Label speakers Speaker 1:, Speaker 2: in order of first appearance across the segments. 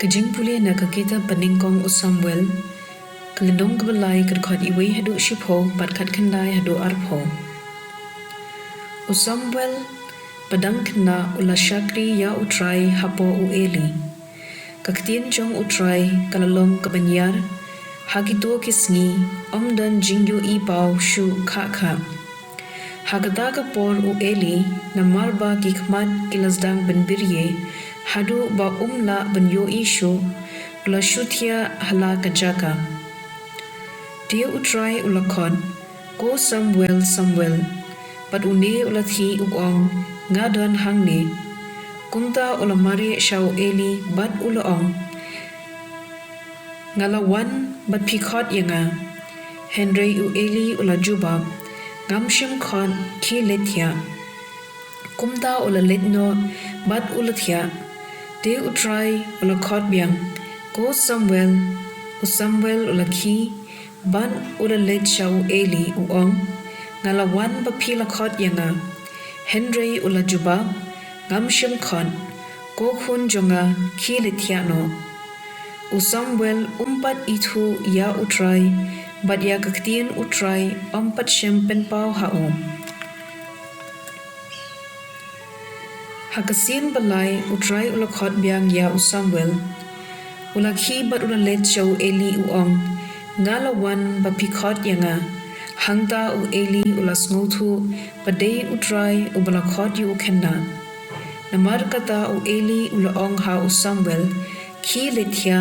Speaker 1: jingpule na kita peningkong Samuel kelendong ke Blei kerkhot iwe hadu shipho pat khat khandai hadu arpho. Samuel padang kena ula syakri ya Trai hapo Eli. Ktien jong Trai kalalong kabanyar hagito kisngi dan jingyo ipau shu kha. Hagada kapor Eli na marba gikmat kilasdang benbirye hadu ba la benyo ishu ula shutia hala kajaka. Dia Trai ula khod ko Samuel pat une ula thi uong ngadon hangne kumta ula mari shau Eli bat ula ong ngalawan bat pikhot yanga Henry Eli ula jubab ngamshim khon ki lethia kumta ula letno bat ula thia de Trai ula khot biang ko Samuel ula ki ban ula let shau Eli uong ngalawan ba phila khot yanga Henry ula jubab ngamshim khon ko khun jonga ki lethia no Samuel umpat itu ya Trai bat ya ktien Trai umpat shem penpau hao. Hakasin Blei Trai ula khot biang ya Samuel ula khi bat ula let shau Eli uong ngalawan ba pikhot yanga hangta Eli ula sngotu padei Trai ubala khot yu khenna namar kata Eli ula ong ha Samuel ki lethia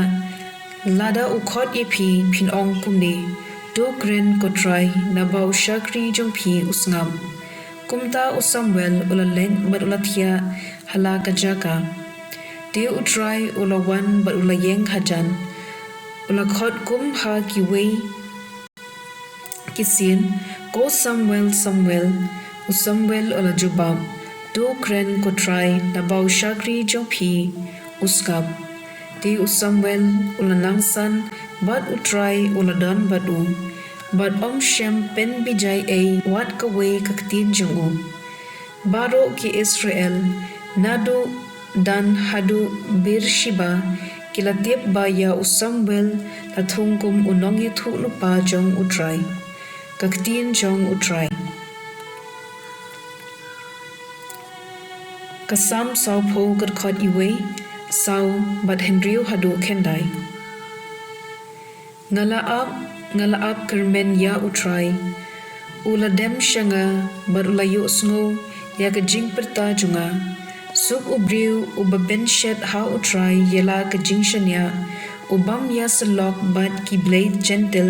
Speaker 1: lada khot ye phi phin ong kumne do gren ko Trai na ba shakri jong phi usngam kumta Samuel ula len bat ula thia hala kajaka de Trai ula wan bat ula yeng hajan ula khot kum ha ki wei kisien ko Samuel ula jubab do gren ko Trai na ba shakri jong phi uskap de Samuel ula nangsan bat Trai ula dan badu bat shem pen bijai wat ka we ktien jong baro ki Israel nadu dan hadu Beershiba kilatip ba ya Samuel lathungkum unong ye thu lupa jong Trai ktien jong Trai kasam sau pho kerkhot iwe sau bat Henry hadu khendai ngalaap kermen ya Trai ula dem shanga bat ula yu sngo ya ka jingperta junga suk briew bynshet ha Trai yela ka jingshaniah ubym ïasyllok bat ki Blei jentil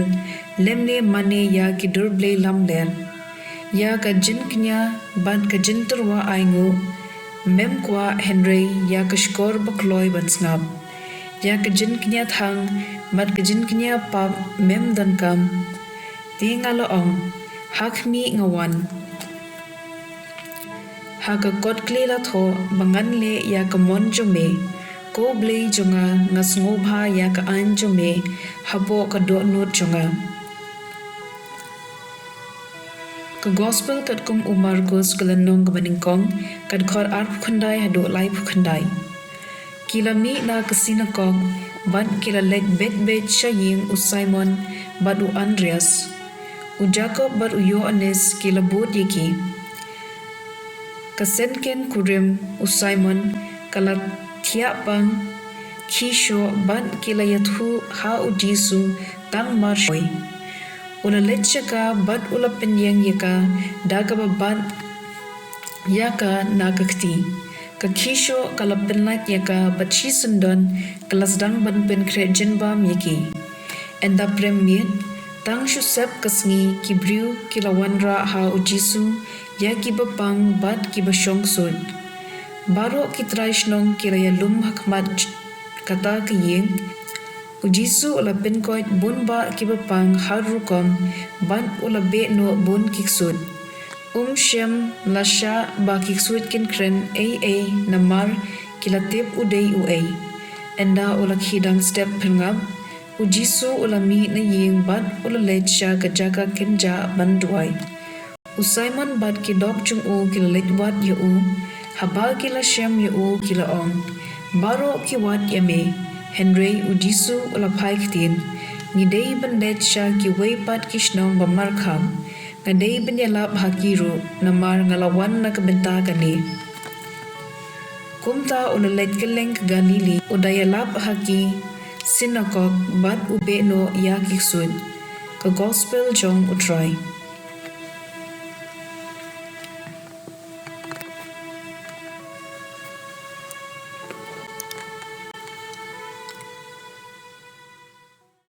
Speaker 1: lymne mane ya ki Blei lamler ya ka jinknya bat ka jinterwa aingo mem kwa Henry ya kashkor bakloi bansngap ya ka jinknya thang bat ka jinknya pap mem dankam tingalo ong hakmi ngawan ha ka kotkle la tho bangan le ya ka mon jome ko Blei jonga ngasngobha ya ka an jome habo ka do not jonga ka gospel kat kum Markus kalanong kabaningkong kad khor arp khandai hadu lai khandai kilami na kasinakong ban kila let bet shaying Simon badu Andreas Jacob badu Yohanes kila bot yeki kasenken kurim Simon kala thiapang kisho ban kila yathu ha Jesu tang marshoy ula letchaka bat ula penyeng yaka daga baban yaka nakakti ka kisho kala penlat yaka bachi sundon kalasdang ban pen krejen bam yaki enda premien tang shusep kasngi ki briew kilawanra ha Jesu yaki bapang bat ki basyong sud baro ki traishnong kilaya lum hakmat kata kiyeng Jesu ula penkoit bun ba kibapang harukom ban ula be no bun kiksud shem lasha ba kiksud kin kren namar kilatip udei enda ula khidang step phengab Jesu ula mi na ying bat ula lecha kajaka kinja banduai Simon bat ki dok chung kila letwat haba kila shem kila ong baro ki wat yame Henry udisu ulapai ktien, ngidei bendet sya kiweipat kishnong bamarkam, ngadei benyalap hakiru namar ngalawan na kebentagani. Kumta unalet keleng ke Galili udayalap haki sinagog bat ubeno yakiksud, ke gospel jong utrai.